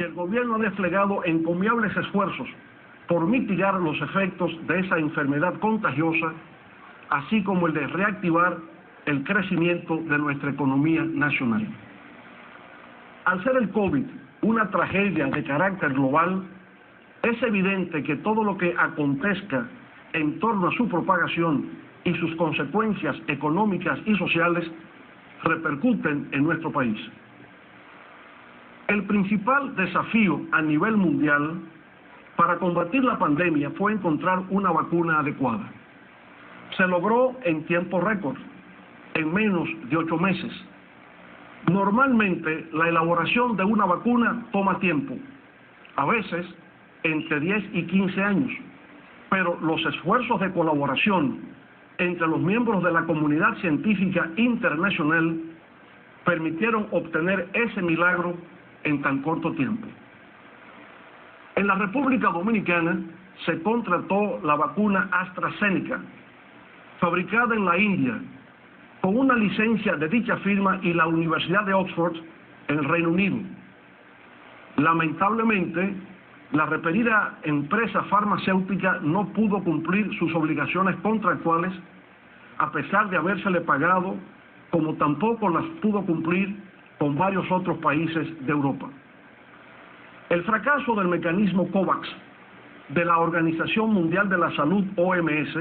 El gobierno ha desplegado encomiables esfuerzos por mitigar los efectos de esa enfermedad contagiosa, así como el de reactivar el crecimiento de nuestra economía nacional. Al ser el COVID una tragedia de carácter global, es evidente que todo lo que acontezca en torno a su propagación y sus consecuencias económicas y sociales repercuten en nuestro país. El principal desafío a nivel mundial para combatir la pandemia fue encontrar una vacuna adecuada. Se logró en tiempo récord, en menos de 8 meses. Normalmente la elaboración de una vacuna toma tiempo, a veces entre 10 y 15 años, pero los esfuerzos de colaboración entre los miembros de la comunidad científica internacional permitieron obtener ese milagro en tan corto tiempo. En la República Dominicana se contrató la vacuna AstraZeneca, fabricada en la India, con una licencia de dicha firma y la Universidad de Oxford en el Reino Unido. Lamentablemente, la referida empresa farmacéutica no pudo cumplir sus obligaciones contractuales a pesar de habérsele pagado, como tampoco las pudo cumplir con varios otros países de Europa. El fracaso del mecanismo COVAX de la Organización Mundial de la Salud, OMS,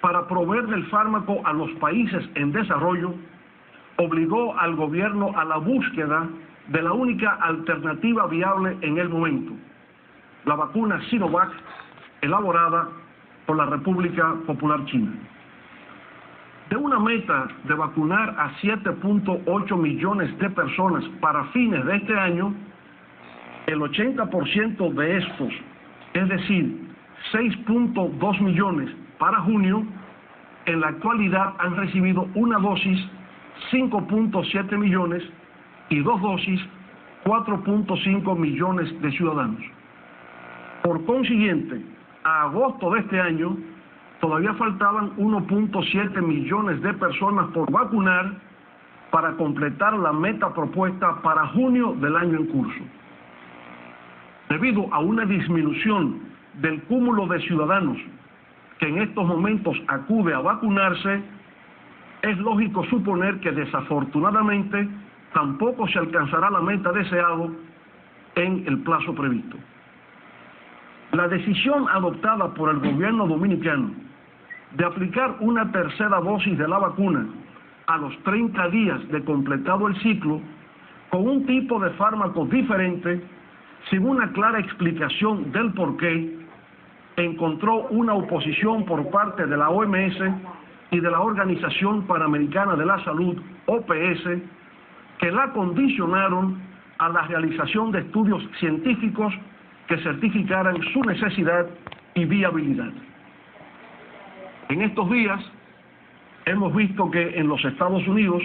para proveer del fármaco a los países en desarrollo, obligó al gobierno a la búsqueda de la única alternativa viable en el momento, la vacuna Sinovac, elaborada por la República Popular China. De una meta de vacunar a 7.8 millones de personas para fines de este año, el 80% de estos, es decir, 6.2 millones para junio, en la actualidad han recibido una dosis 5.7 millones y 2 dosis 4.5 millones de ciudadanos. Por consiguiente, a agosto de este año, todavía faltaban 1.7 millones de personas por vacunar para completar la meta propuesta para junio del año en curso. Debido a una disminución del cúmulo de ciudadanos que en estos momentos acude a vacunarse, es lógico suponer que desafortunadamente tampoco se alcanzará la meta deseada en el plazo previsto. La decisión adoptada por el gobierno dominicano de aplicar una tercera dosis de la vacuna a los 30 días de completado el ciclo con un tipo de fármaco diferente, sin una clara explicación del porqué, encontró una oposición por parte de la OMS y de la Organización Panamericana de la Salud, OPS, que la condicionaron a la realización de estudios científicos que certificaran su necesidad y viabilidad. En estos días hemos visto que en los Estados Unidos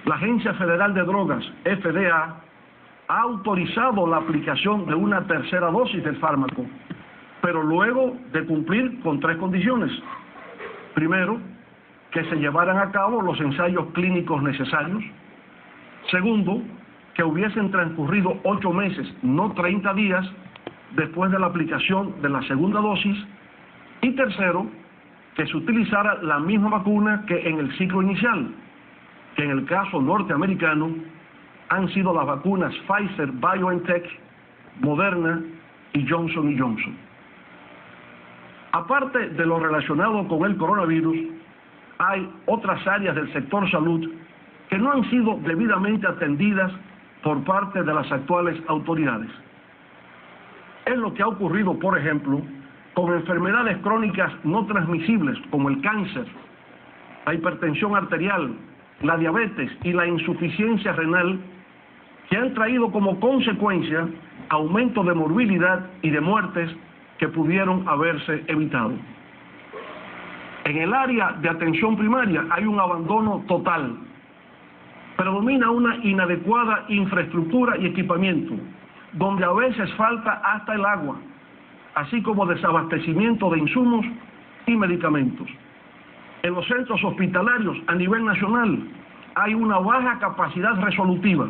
la Agencia Federal de Drogas, FDA, ha autorizado la aplicación de una tercera dosis del fármaco, pero luego de cumplir con 3 condiciones. Primero, que se llevaran a cabo los ensayos clínicos necesarios. Segundo, que hubiesen transcurrido 8 meses, no 30 días, después de la aplicación de la segunda dosis. Y tercero, que se utilizara la misma vacuna que en el ciclo inicial, que en el caso norteamericano han sido las vacunas Pfizer, BioNTech, Moderna y Johnson & Johnson. Aparte de lo relacionado con el coronavirus, hay otras áreas del sector salud que no han sido debidamente atendidas por parte de las actuales autoridades. Es lo que ha ocurrido, por ejemplo, con enfermedades crónicas no transmisibles como el cáncer, la hipertensión arterial, la diabetes y la insuficiencia renal, que han traído como consecuencia aumento de morbilidad y de muertes que pudieron haberse evitado. En el área de atención primaria hay un abandono total. Predomina una inadecuada infraestructura y equipamiento, donde a veces falta hasta el agua, así como desabastecimiento de insumos y medicamentos. En los centros hospitalarios a nivel nacional hay una baja capacidad resolutiva,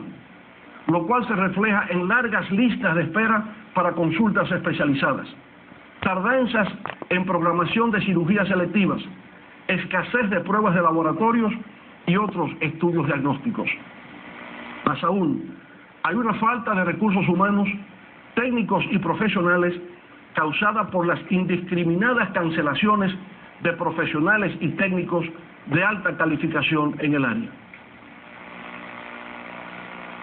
lo cual se refleja en largas listas de espera para consultas especializadas, tardanzas en programación de cirugías selectivas, escasez de pruebas de laboratorios y otros estudios diagnósticos. Más aún, hay una falta de recursos humanos, técnicos y profesionales causada por las indiscriminadas cancelaciones de profesionales y técnicos de alta calificación en el área.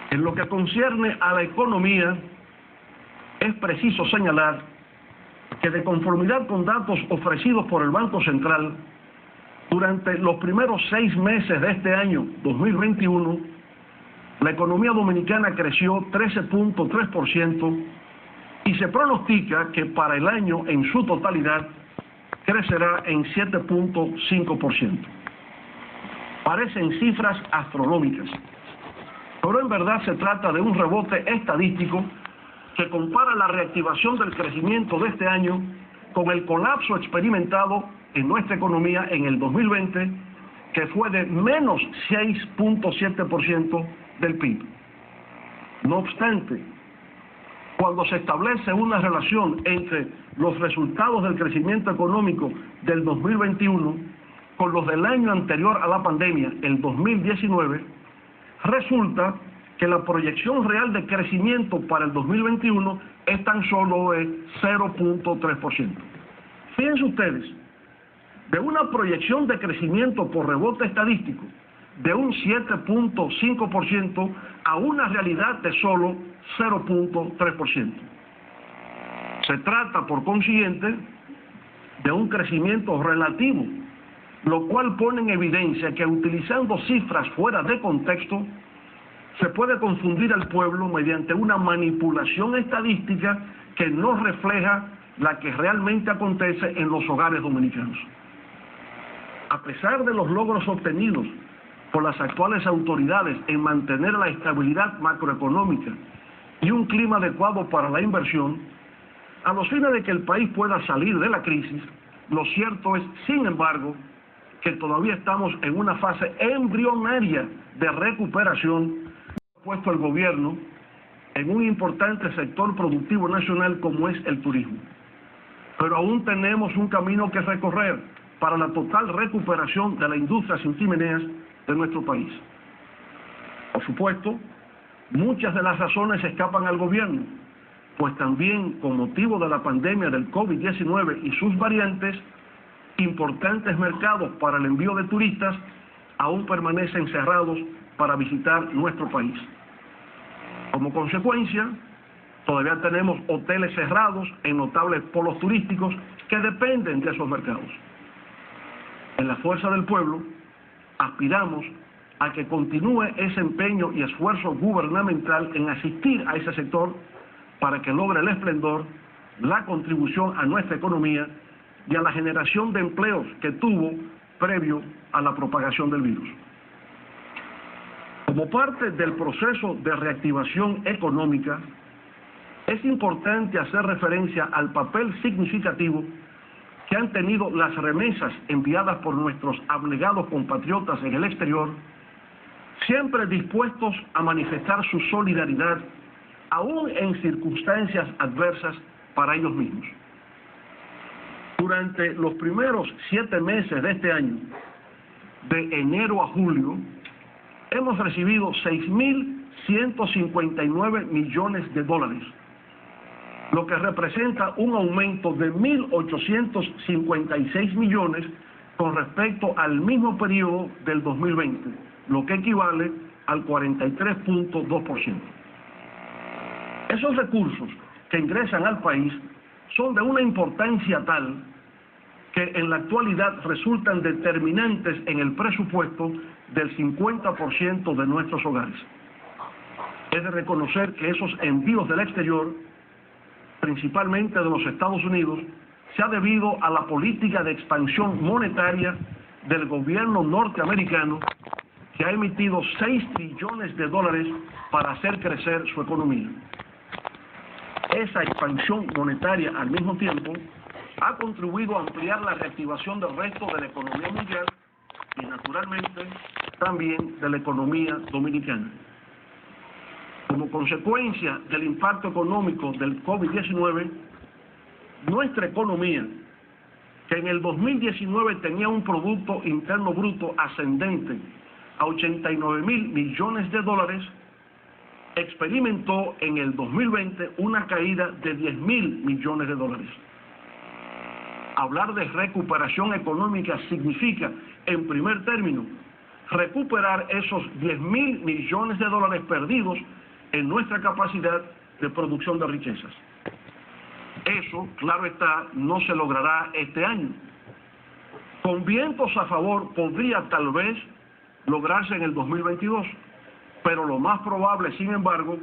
En lo que concierne a la economía, es preciso señalar que de conformidad con datos ofrecidos por el Banco Central, durante los primeros 6 meses de este año 2021, la economía dominicana creció 13.3% y se pronostica que para el año en su totalidad crecerá en 7.5%. Parecen cifras astronómicas, pero en verdad se trata de un rebote estadístico que compara la reactivación del crecimiento de este año con el colapso experimentado en nuestra economía en el 2020, que fue de menos 6.7% del PIB. No obstante, cuando se establece una relación entre los resultados del crecimiento económico del 2021 con los del año anterior a la pandemia, el 2019, resulta que la proyección real de crecimiento para el 2021 es tan solo de 0.3%. Fíjense ustedes, de una proyección de crecimiento por rebote estadístico de un 7.5% a una realidad de solo 0.3%. Se trata, por consiguiente, de un crecimiento relativo, lo cual pone en evidencia que utilizando cifras fuera de contexto, se puede confundir al pueblo mediante una manipulación estadística que no refleja la que realmente acontece en los hogares dominicanos. A pesar de los logros obtenidos por las actuales autoridades en mantener la estabilidad macroeconómica y un clima adecuado para la inversión, a los fines de que el país pueda salir de la crisis, lo cierto es, sin embargo, que todavía estamos en una fase embrionaria de recuperación puesto el gobierno en un importante sector productivo nacional como es el turismo. Pero aún tenemos un camino que recorrer para la total recuperación de la industria sin chimeneas de nuestro país. Por supuesto, muchas de las razones escapan al gobierno, pues también con motivo de la pandemia del COVID-19 y sus variantes, importantes mercados para el envío de turistas aún permanecen cerrados para visitar nuestro país. Como consecuencia, todavía tenemos hoteles cerrados en notables polos turísticos que dependen de esos mercados. En la Fuerza del Pueblo, aspiramos a que continúe ese empeño y esfuerzo gubernamental en asistir a ese sector para que logre el esplendor, la contribución a nuestra economía y a la generación de empleos que tuvo previo a la propagación del virus. Como parte del proceso de reactivación económica, es importante hacer referencia al papel significativo que han tenido las remesas enviadas por nuestros abnegados compatriotas en el exterior, siempre dispuestos a manifestar su solidaridad, aún en circunstancias adversas para ellos mismos. Durante los primeros 7 meses de este año, de enero a julio, hemos recibido 6.159 millones de dólares, lo que representa un aumento de 1.856 millones con respecto al mismo periodo del 2020, lo que equivale al 43.2%. Esos recursos que ingresan al país son de una importancia tal que en la actualidad resultan determinantes en el presupuesto del 50% de nuestros hogares. Es de reconocer que esos envíos del exterior, principalmente de los Estados Unidos, se ha debido a la política de expansión monetaria del gobierno norteamericano, que ha emitido 6 trillones de dólares para hacer crecer su economía. Esa expansión monetaria, al mismo tiempo, ha contribuido a ampliar la reactivación del resto de la economía mundial y, naturalmente, también de la economía dominicana. Como consecuencia del impacto económico del COVID-19, nuestra economía, que en el 2019 tenía un Producto Interno Bruto ascendente a 89.000 millones de dólares, experimentó en el 2020 una caída de 10.000 millones de dólares. Hablar de recuperación económica significa, en primer término, recuperar esos 10.000 millones de dólares perdidos en nuestra capacidad de producción de riquezas. Eso, claro está, no se logrará este año. Con vientos a favor podría tal vez lograrse en el 2022, pero lo más probable, sin embargo,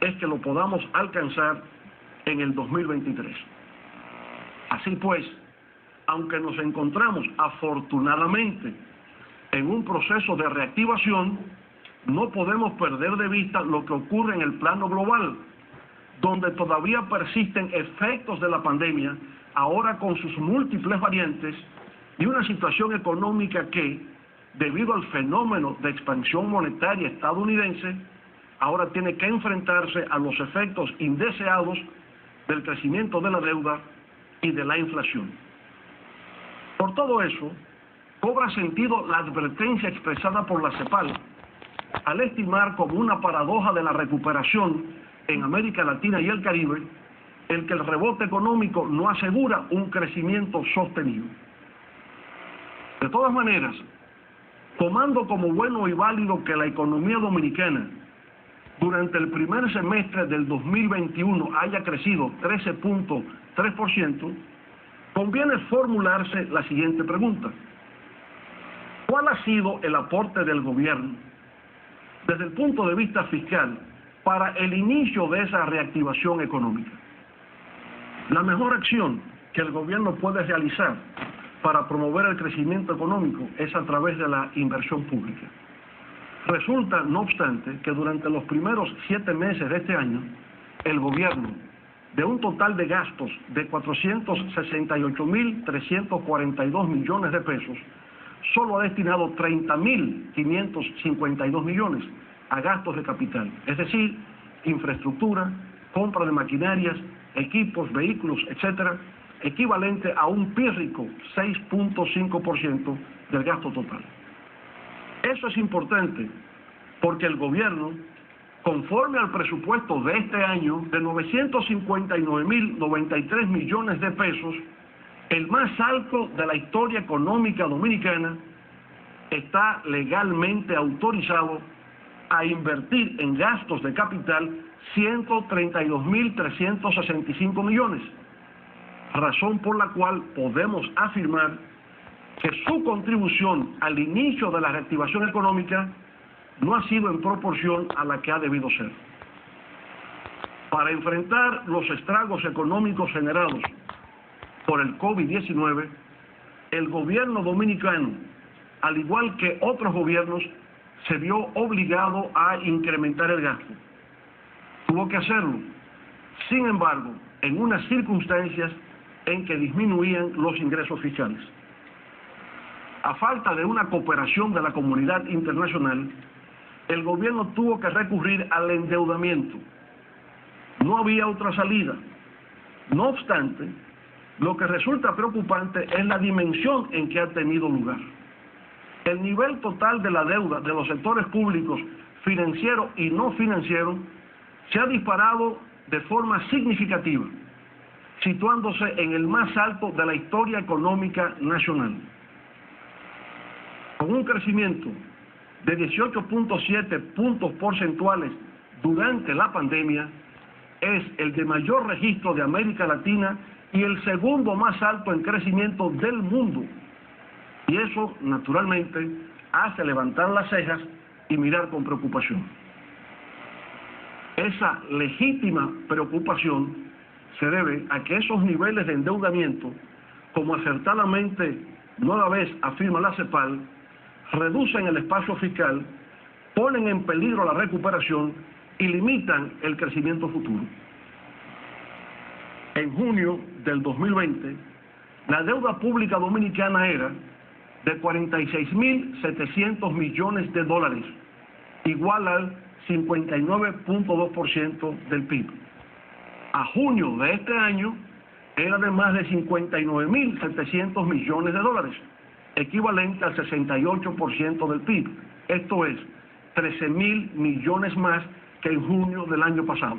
es que lo podamos alcanzar en el 2023. Así pues, aunque nos encontramos afortunadamente en un proceso de reactivación, no podemos perder de vista lo que ocurre en el plano global, donde todavía persisten efectos de la pandemia, ahora con sus múltiples variantes, y una situación económica que, debido al fenómeno de expansión monetaria estadounidense, ahora tiene que enfrentarse a los efectos indeseados del crecimiento de la deuda y de la inflación. Por todo eso, cobra sentido la advertencia expresada por la CEPAL al estimar como una paradoja de la recuperación en América Latina y el Caribe el que el rebote económico no asegura un crecimiento sostenido. De todas maneras, tomando como bueno y válido que la economía dominicana durante el primer semestre del 2021 haya crecido 13.3%, conviene formularse la siguiente pregunta: ¿cuál ha sido el aporte del gobierno desde el punto de vista fiscal para el inicio de esa reactivación económica? La mejor acción que el gobierno puede realizar para promover el crecimiento económico es a través de la inversión pública. Resulta, no obstante, que durante los primeros 7 meses de este año, el gobierno, de un total de gastos de 468.342 millones de pesos, solo ha destinado 30.552 millones a gastos de capital, es decir, infraestructura, compra de maquinarias, equipos, vehículos, etcétera, equivalente a un pírrico 6.5% del gasto total. Eso es importante porque el gobierno, conforme al presupuesto de este año de 959.093 millones de pesos, el más alto de la historia económica dominicana, está legalmente autorizado a invertir en gastos de capital 132.365 millones, razón por la cual podemos afirmar que su contribución al inicio de la reactivación económica no ha sido en proporción a la que ha debido ser. Para enfrentar los estragos económicos generados por el COVID-19, el gobierno dominicano, al igual que otros gobiernos, se vio obligado a incrementar el gasto. Tuvo que hacerlo, sin embargo, en unas circunstancias en que disminuían los ingresos fiscales. A falta de una cooperación de la comunidad internacional, el gobierno tuvo que recurrir al endeudamiento. No había otra salida. No obstante, lo que resulta preocupante es la dimensión en que ha tenido lugar. El nivel total de la deuda de los sectores públicos, financiero y no financiero, se ha disparado de forma significativa, situándose en el más alto de la historia económica nacional. Con un crecimiento de 18.7 puntos porcentuales durante la pandemia, es el de mayor registro de América Latina y el segundo más alto en crecimiento del mundo. Y eso, naturalmente, hace levantar las cejas y mirar con preocupación. Esa legítima preocupación se debe a que esos niveles de endeudamiento, como acertadamente nueva vez afirma la CEPAL, reducen el espacio fiscal, ponen en peligro la recuperación y limitan el crecimiento futuro. En junio del 2020, la deuda pública dominicana era de 46.700 millones de dólares, igual al 59.2% del PIB. A junio de este año era de más de 59.700 millones de dólares, equivalente al 68% del PIB. Esto es 13.000 millones más que en junio del año pasado.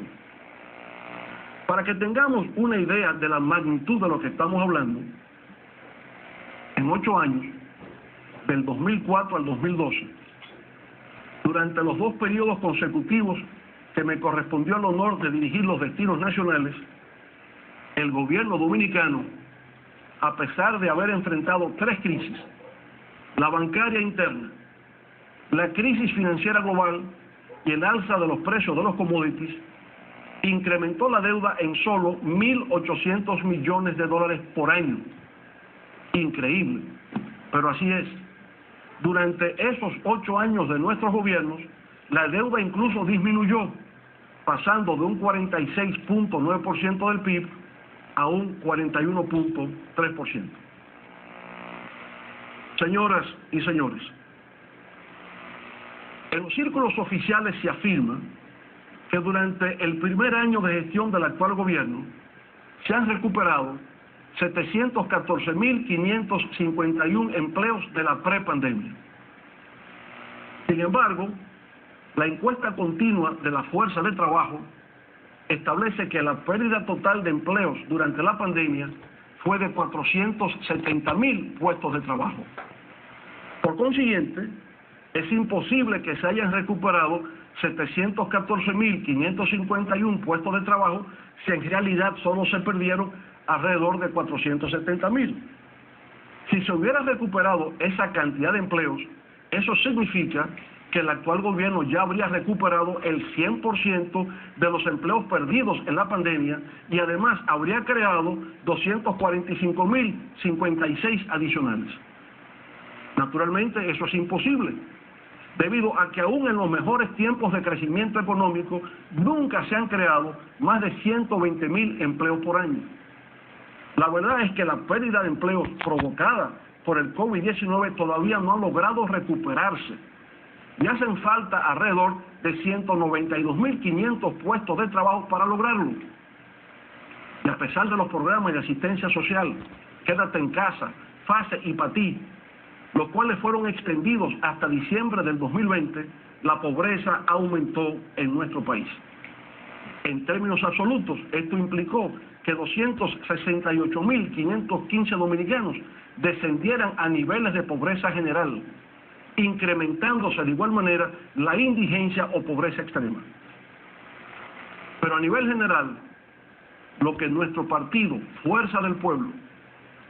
Para que tengamos una idea de la magnitud de lo que estamos hablando, en 8 años, del 2004 al 2012, durante los 2 periodos consecutivos que me correspondió el honor de dirigir los destinos nacionales, el gobierno dominicano, a pesar de haber enfrentado 3 crisis, la bancaria interna, la crisis financiera global y el alza de los precios de los commodities, incrementó la deuda en solo 1.800 millones de dólares por año. Increíble, pero así es. Durante esos 8 años de nuestros gobiernos, la deuda incluso disminuyó, pasando de un 46.9% del PIB a un 41.3%. Señoras y señores, en los círculos oficiales se afirma que durante el primer año de gestión del actual gobierno se han recuperado 714.551 empleos de la prepandemia. Sin embargo, la encuesta continua de la Fuerza de Trabajo establece que la pérdida total de empleos durante la pandemia fue de 470.000 puestos de trabajo. Por consiguiente, es imposible que se hayan recuperado 714.551 puestos de trabajo si en realidad solo se perdieron alrededor de 470.000. Si se hubiera recuperado esa cantidad de empleos, eso significa que el actual gobierno ya habría recuperado el 100% de los empleos perdidos en la pandemia y además habría creado 245.056 adicionales. Naturalmente, eso es imposible, debido a que aún en los mejores tiempos de crecimiento económico nunca se han creado más de 120.000 empleos por año. La verdad es que la pérdida de empleos provocada por el COVID-19 todavía no ha logrado recuperarse y hacen falta alrededor de 192.500 puestos de trabajo para lograrlo. Y a pesar de los programas de asistencia social, Quédate en Casa, FASE y PATI, los cuales fueron extendidos hasta diciembre del 2020, la pobreza aumentó en nuestro país. En términos absolutos, esto implicó que 268.515 dominicanos descendieran a niveles de pobreza general, incrementándose de igual manera la indigencia o pobreza extrema. Pero a nivel general, lo que nuestro partido, Fuerza del Pueblo,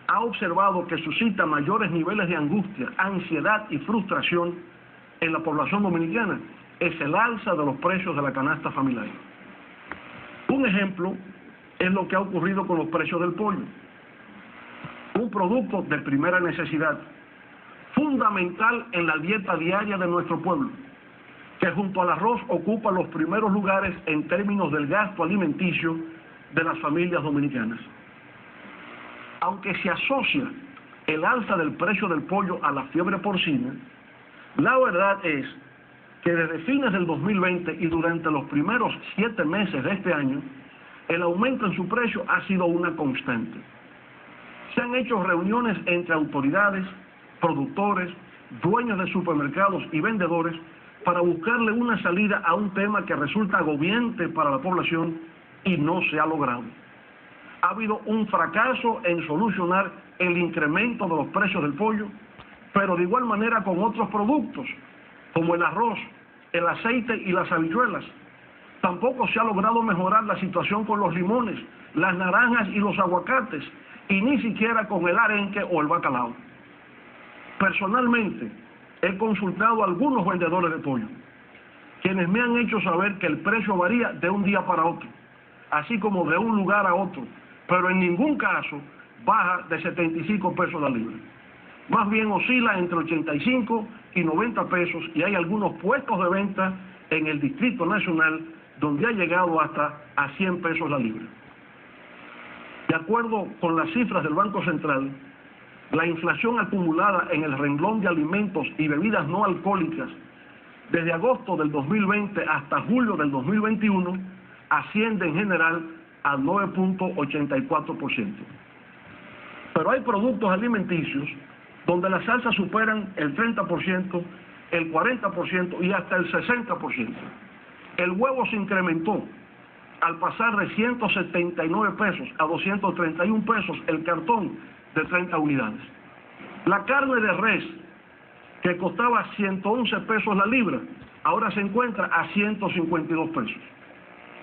ha observado que suscita mayores niveles de angustia, ansiedad y frustración en la población dominicana es el alza de los precios de la canasta familiar. Un ejemplo es lo que ha ocurrido con los precios del pollo, un producto de primera necesidad, fundamental en la dieta diaria de nuestro pueblo, que junto al arroz ocupa los primeros lugares en términos del gasto alimenticio de las familias dominicanas. Aunque se asocia el alza del precio del pollo a la fiebre porcina, la verdad es que desde fines del 2020 y durante los primeros 7 meses de este año, el aumento en su precio ha sido una constante. Se han hecho reuniones entre autoridades, productores, dueños de supermercados y vendedores para buscarle una salida a un tema que resulta agobiante para la población y no se ha logrado. Ha habido un fracaso en solucionar el incremento de los precios del pollo, pero de igual manera con otros productos, como el arroz, el aceite y las habichuelas. Tampoco se ha logrado mejorar la situación con los limones, las naranjas y los aguacates, y ni siquiera con el arenque o el bacalao. Personalmente, he consultado a algunos vendedores de pollo, quienes me han hecho saber que el precio varía de un día para otro, así como de un lugar a otro, pero en ningún caso baja de 75 pesos la libra. Más bien oscila entre 85 y 90 pesos y hay algunos puestos de venta en el Distrito Nacional donde ha llegado hasta a 100 pesos la libra. De acuerdo con las cifras del Banco Central, la inflación acumulada en el renglón de alimentos y bebidas no alcohólicas desde agosto del 2020 hasta julio del 2021, asciende en general al 9.84%. Pero hay productos alimenticios donde las alzas superan el 30%, el 40% y hasta el 60%. El huevo se incrementó al pasar de 179 pesos a 231 pesos el cartón de 30 unidades. La carne de res, que costaba 111 pesos la libra, ahora se encuentra a 152 pesos.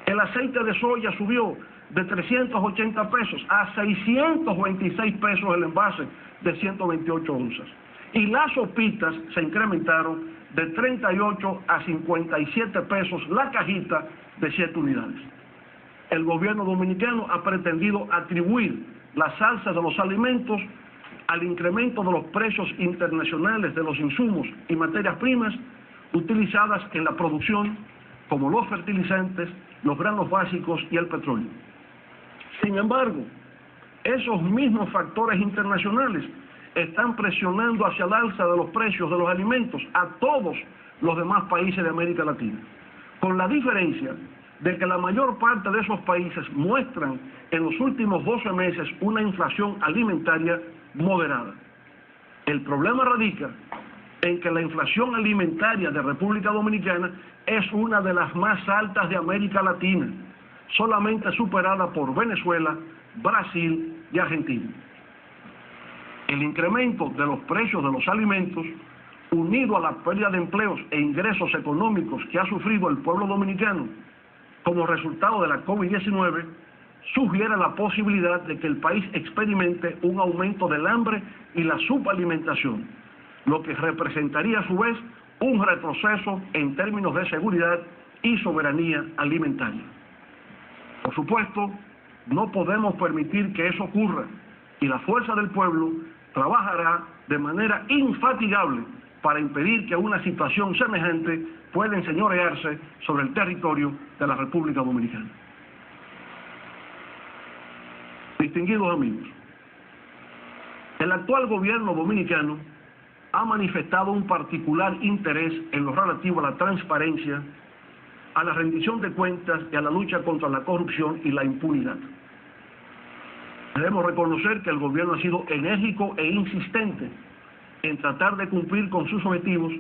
El aceite de soya subió de 380 pesos a 626 pesos el envase de 128 onzas. Y las sopitas se incrementaron de 38 a 57 pesos la cajita de 7 unidades. El gobierno dominicano ha pretendido atribuir las alzas de los alimentos al incremento de los precios internacionales de los insumos y materias primas utilizadas en la producción, como los fertilizantes, los granos básicos y el petróleo. Sin embargo, esos mismos factores internacionales están presionando hacia el alza de los precios de los alimentos a todos los demás países de América Latina, con la diferencia de que la mayor parte de esos países muestran en los últimos 12 meses una inflación alimentaria moderada. El problema radica en que la inflación alimentaria de República Dominicana es una de las más altas de América Latina, solamente superada por Venezuela, Brasil y Argentina. El incremento de los precios de los alimentos, unido a la pérdida de empleos e ingresos económicos que ha sufrido el pueblo dominicano como resultado de la COVID-19, sugiere la posibilidad de que el país experimente un aumento del hambre y la subalimentación, lo que representaría a su vez un retroceso en términos de seguridad y soberanía alimentaria. Por supuesto, no podemos permitir que eso ocurra y la fuerza del pueblo trabajará de manera infatigable para impedir que una situación semejante pueda enseñorearse sobre el territorio de la República Dominicana. Distinguidos amigos, el actual gobierno dominicano ha manifestado un particular interés en lo relativo a la transparencia, a la rendición de cuentas y a la lucha contra la corrupción y la impunidad. Debemos reconocer que el gobierno ha sido enérgico e insistente en tratar de cumplir con sus objetivos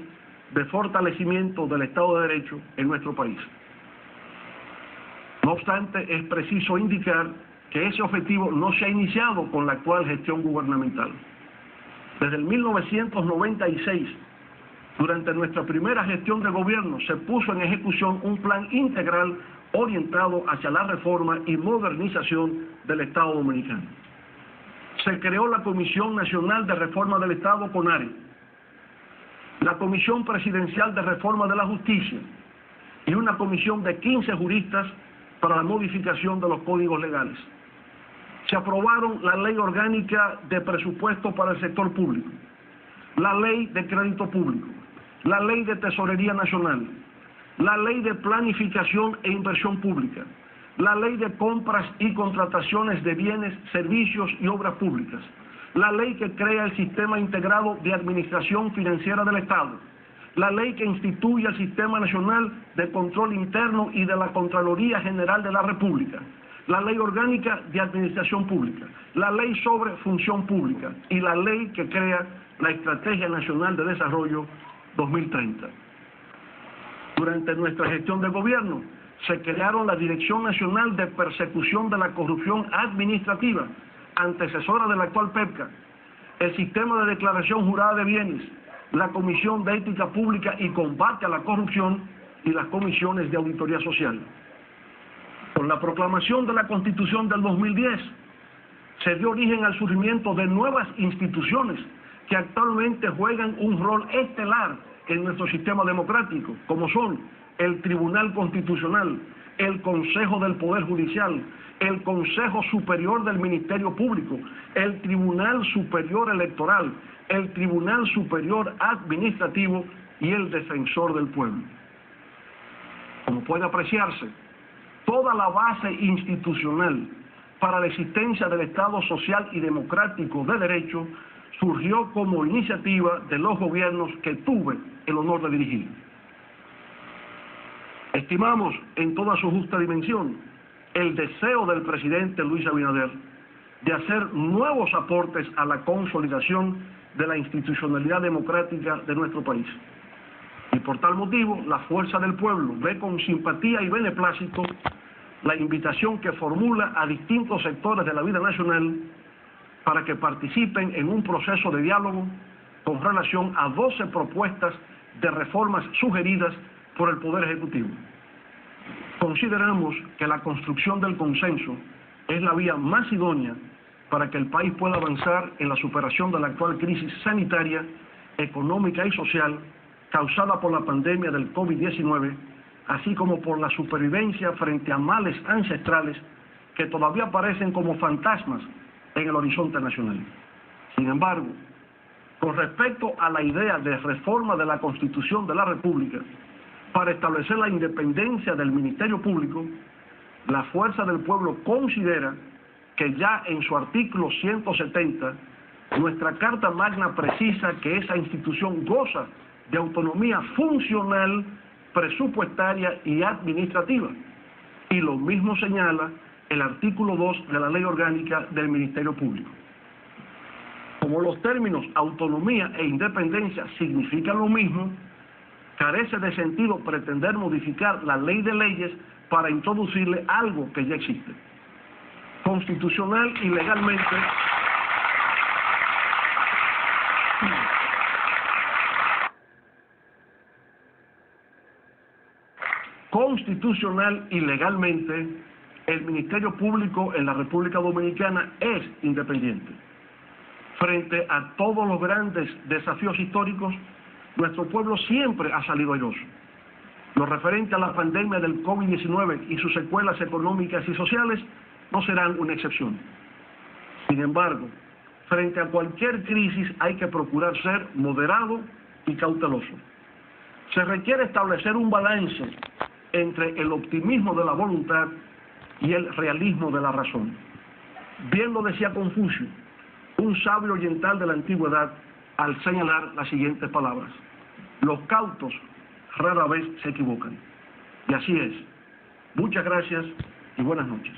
de fortalecimiento del Estado de Derecho en nuestro país. No obstante, es preciso indicar que ese objetivo no se ha iniciado con la actual gestión gubernamental. Desde el 1996, durante nuestra primera gestión de gobierno, se puso en ejecución un plan integral orientado hacia la reforma y modernización del Estado dominicano. Se creó la Comisión Nacional de Reforma del Estado, CONARE, la Comisión Presidencial de Reforma de la Justicia y una comisión de 15 juristas para la modificación de los códigos legales. Se aprobaron la Ley Orgánica de Presupuesto para el Sector Público, la Ley de Crédito Público, la Ley de Tesorería Nacional, la Ley de Planificación e Inversión Pública, la Ley de Compras y Contrataciones de Bienes, Servicios y Obras Públicas, la ley que crea el Sistema Integrado de Administración Financiera del Estado, la ley que instituye el Sistema Nacional de Control Interno y de la Contraloría General de la República, la Ley Orgánica de Administración Pública, la Ley sobre Función Pública y la ley que crea la Estrategia Nacional de Desarrollo 2030. Durante nuestra gestión de gobierno, se crearon la Dirección Nacional de Persecución de la Corrupción Administrativa, antecesora de la actual PEPCA, el Sistema de Declaración Jurada de Bienes, la Comisión de Ética Pública y Combate a la Corrupción y las comisiones de auditoría social. Con la proclamación de la Constitución del 2010, se dio origen al surgimiento de nuevas instituciones que actualmente juegan un rol estelar en nuestro sistema democrático, como son el Tribunal Constitucional, el Consejo del Poder Judicial, el Consejo Superior del Ministerio Público, el Tribunal Superior Electoral, el Tribunal Superior Administrativo y el Defensor del Pueblo. Como puede apreciarse, toda la base institucional para la existencia del Estado social y democrático de derecho surgió como iniciativa de los gobiernos que tuve el honor de dirigir. Estimamos en toda su justa dimensión el deseo del presidente Luis Abinader de hacer nuevos aportes a la consolidación de la institucionalidad democrática de nuestro país. Y por tal motivo, la Fuerza del Pueblo ve con simpatía y beneplácito la invitación que formula a distintos sectores de la vida nacional para que participen en un proceso de diálogo con relación a 12 propuestas de reformas sugeridas por el Poder Ejecutivo. Consideramos que la construcción del consenso es la vía más idónea para que el país pueda avanzar en la superación de la actual crisis sanitaria, económica y social causada por la pandemia del COVID-19, así como por la supervivencia frente a males ancestrales que todavía aparecen como fantasmas en el horizonte nacional. Sin embargo, con respecto a la idea de reforma de la Constitución de la República para establecer la independencia del Ministerio Público, la Fuerza del Pueblo considera que ya en su artículo 170, nuestra Carta Magna precisa que esa institución goza de autonomía funcional, presupuestaria y administrativa. Y lo mismo señala el artículo 2 de la Ley Orgánica del Ministerio Público. Como los términos autonomía e independencia significan lo mismo, carece de sentido pretender modificar la ley de leyes para introducirle algo que ya existe. Constitucional y legalmente, el Ministerio Público en la República Dominicana es independiente. Frente a todos los grandes desafíos históricos, nuestro pueblo siempre ha salido airoso. Lo referente a la pandemia del COVID-19 y sus secuelas económicas y sociales no serán una excepción. Sin embargo, frente a cualquier crisis hay que procurar ser moderado y cauteloso. Se requiere establecer un balance entre el optimismo de la voluntad y el realismo de la razón. Bien lo decía Confucio, un sabio oriental de la antigüedad, al señalar las siguientes palabras: los cautos rara vez se equivocan. Y así es. Muchas gracias y buenas noches.